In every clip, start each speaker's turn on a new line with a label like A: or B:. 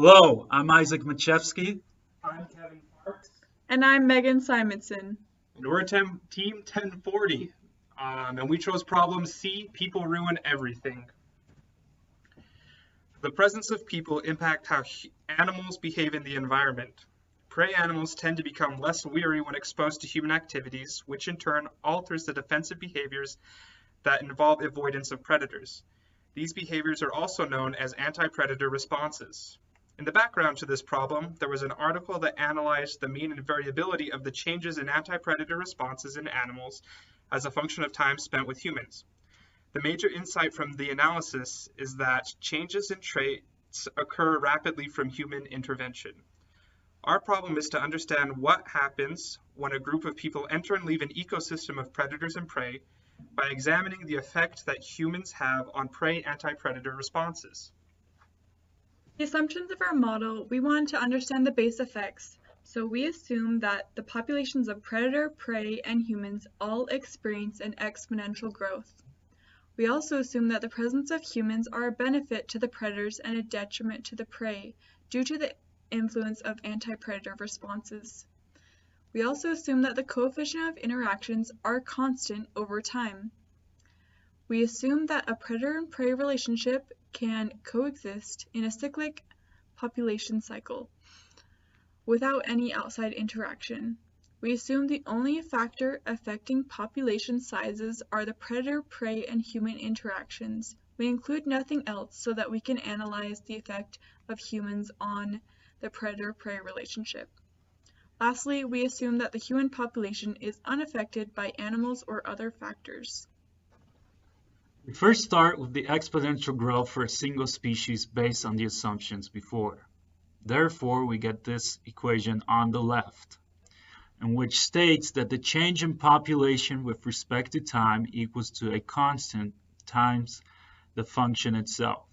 A: Hello, I'm Isaac Macevschi,
B: I'm Kevin Parks.
C: And I'm Megan Simonsen.
B: And we're Team 1040. And we chose problem C, people ruin everything. The presence of people impact how animals behave in the environment. Prey animals tend to become less wary when exposed to human activities, which in turn alters the defensive behaviors that involve avoidance of predators. These behaviors are also known as anti-predator responses. In the background to this problem, there was an article that analyzed the mean and variability of the changes in anti-predator responses in animals as a function of time spent with humans. The major insight from the analysis is that changes in traits occur rapidly from human intervention. Our problem is to understand what happens when a group of people enter and leave an ecosystem of predators and prey by examining the effect that humans have on prey anti-predator responses.
C: The assumptions of our model, we wanted to understand the base effects, so we assume that the populations of predator, prey, and humans all experience an exponential growth. We also assume that the presence of humans are a benefit to the predators and a detriment to the prey due to the influence of anti-predator responses. We also assume that the coefficient of interactions are constant over time. We assume that a predator and prey relationship can coexist in a cyclic population cycle without any outside interaction. We assume the only factor affecting population sizes are the predator, prey, and human interactions. We include nothing else so that we can analyze the effect of humans on the predator-prey relationship. Lastly, we assume that the human population is unaffected by animals or other factors.
A: We first start with the exponential growth for a single species based on the assumptions before. Therefore, we get this equation on the left, in which states that the change in population with respect to time equals to a constant times the function itself.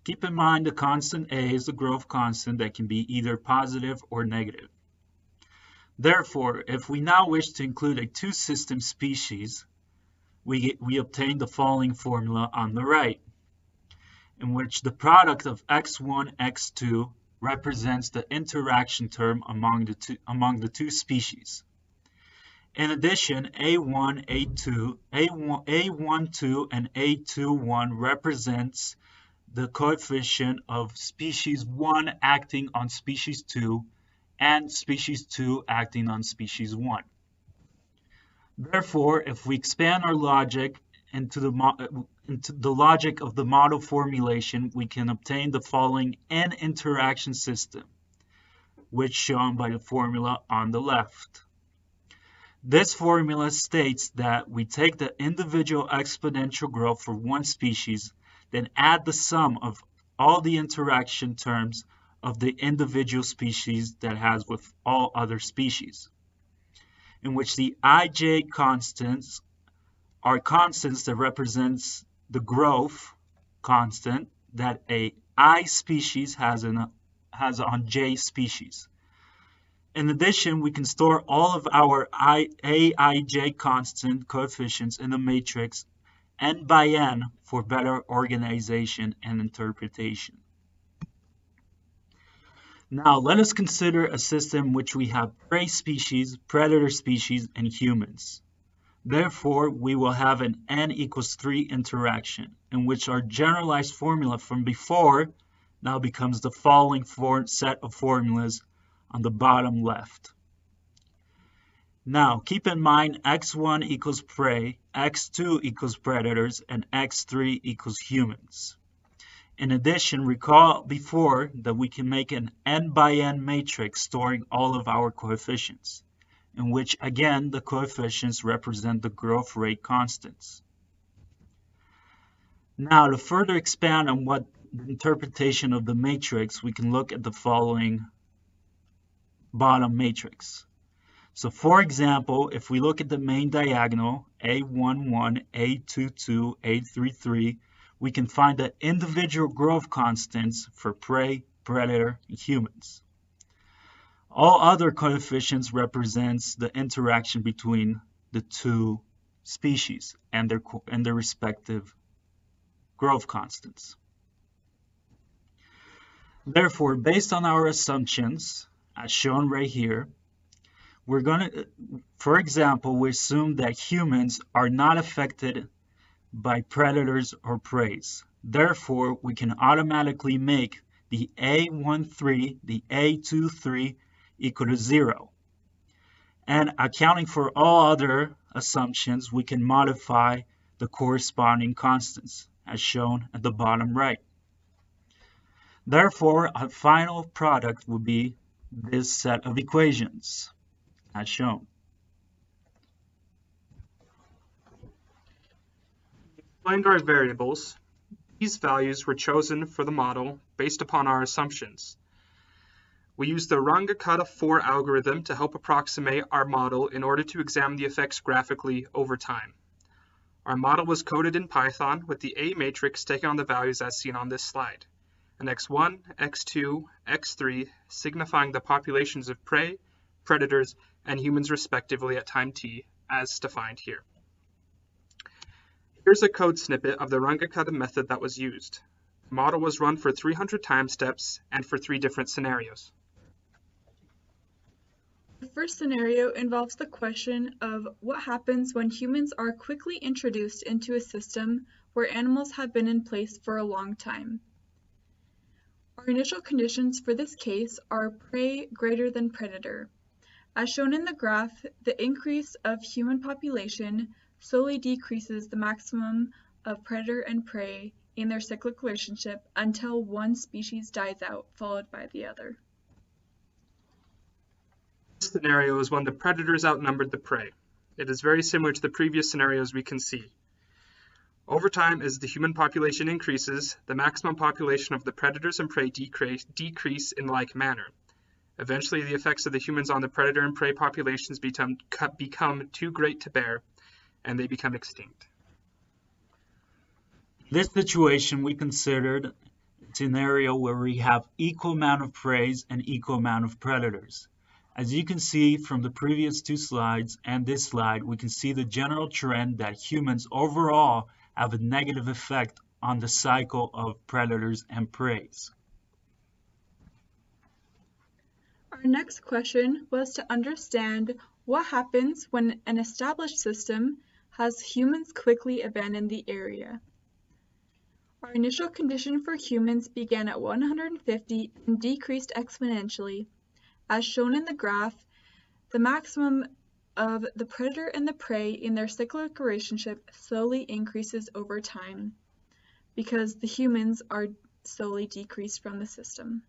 A: Keep in mind the constant A is the growth constant that can be either positive or negative. Therefore, if we now wish to include a two-system species, we obtain the following formula on the right, in which the product of x1, x2 represents the interaction term among the two species. In addition, A1, A2, A12 and A21 represents the coefficient of species 1 acting on species 2 and species 2 acting on species 1. Therefore, if we expand our logic into the logic of the model formulation, we can obtain the following n interaction system, which shown by the formula on the left. This formula states that we take the individual exponential growth for one species, then add the sum of all the interaction terms of the individual species that has with all other species, in which the ij constants are constants that represents the growth constant that a I species has on j species. In addition, we can store all of our aij constant coefficients in the matrix n by n for better organization and interpretation. Now, let us consider a system in which we have prey species, predator species, and humans. Therefore, we will have an n equals 3 interaction, in which our generalized formula from before now becomes the following set of formulas on the bottom left. Now, keep in mind x1 equals prey, x2 equals predators, and x3 equals humans. In addition, recall before that we can make an n by n matrix storing all of our coefficients, in which again the coefficients represent the growth rate constants. Now, to further expand on what the interpretation of the matrix, we can look at the following bottom matrix. So for example, if we look at the main diagonal, A11, A22, A33, we can find the individual growth constants for prey, predator, and humans. All other coefficients represents the interaction between the two species and their respective growth constants. Therefore, based on our assumptions, as shown right here, we're going to, for example, we assume that humans are not affected by predators or prey. Therefore, we can automatically make the A13, the A23 equal to 0. And accounting for all other assumptions, we can modify the corresponding constants, as shown at the bottom right. Therefore, our final product will be this set of equations, as shown.
B: We explained our variables. These values were chosen for the model based upon our assumptions. We used the Runge-Kutta-4 algorithm to help approximate our model in order to examine the effects graphically over time. Our model was coded in Python with the A matrix taking on the values as seen on this slide, and x1, x2, x3 signifying the populations of prey, predators, and humans respectively at time t, as defined here. Here's a code snippet of the Runge-Kutta method that was used. The model was run for 300 time steps and for 3 different scenarios.
C: The first scenario involves the question of what happens when humans are quickly introduced into a system where animals have been in place for a long time. Our initial conditions for this case are prey greater than predator. As shown in the graph, the increase of human population slowly decreases the maximum of predator and prey in their cyclic relationship until one species dies out, followed by the other.
B: This scenario is when the predators outnumbered the prey. It is very similar to the previous scenarios we can see. Over time, as the human population increases, the maximum population of the predators and prey decrease in like manner. Eventually, the effects of the humans on the predator and prey populations become too great to bear, and they become extinct.
A: In this situation, we considered a scenario where we have equal amount of prey and equal amount of predators. As you can see from the previous 2 slides and this slide, we can see the general trend that humans overall have a negative effect on the cycle of predators and prey.
C: Our next question was to understand what happens when an established system has humans quickly abandon the area. Our initial condition for humans began at 150 and decreased exponentially. As shown in the graph, the maximum of the predator and the prey in their cyclic relationship slowly increases over time because the humans are slowly decreased from the system.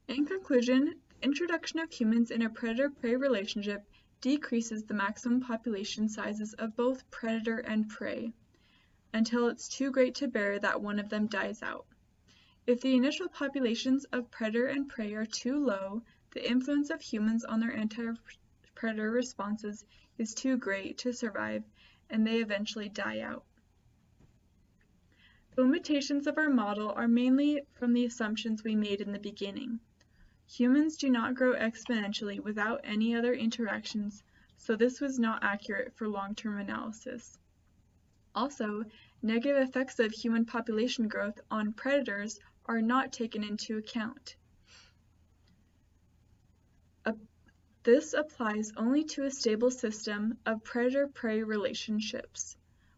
C: In conclusion, the introduction of humans in a predator-prey relationship decreases the maximum population sizes of both predator and prey until it's too great to bear that one of them dies out. If the initial populations of predator and prey are too low, the influence of humans on their anti-predator responses is too great to survive, and they eventually die out. The limitations of our model are mainly from the assumptions we made in the beginning. Humans do not grow exponentially without any other interactions, so this was not accurate for long-term analysis. Also, negative effects of human population growth on predators are not taken into account. This applies only to a stable system of predator-prey relationships.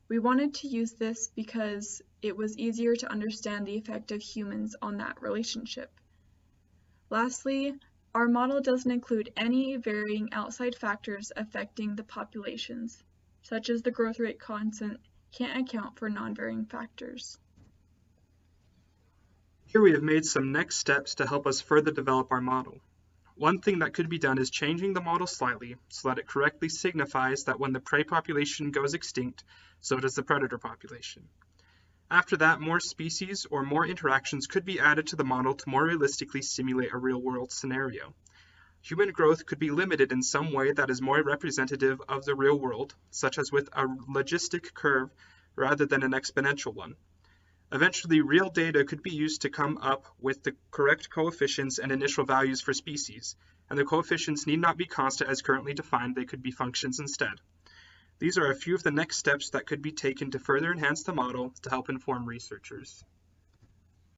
C: We wanted to use this because it was easier to understand the effect of humans on that relationship. Lastly, our model doesn't include any varying outside factors affecting the populations, such as the growth rate constant can't account for non-varying factors.
B: Here we have made some next steps to help us further develop our model. One thing that could be done is changing the model slightly so that it correctly signifies that when the prey population goes extinct, so does the predator population. After that, more species or more interactions could be added to the model to more realistically simulate a real-world scenario. Human growth could be limited in some way that is more representative of the real world, such as with a logistic curve rather than an exponential one. Eventually, real data could be used to come up with the correct coefficients and initial values for species, and the coefficients need not be constant as currently defined, they could be functions instead. These are a few of the next steps that could be taken to further enhance the model to help inform researchers.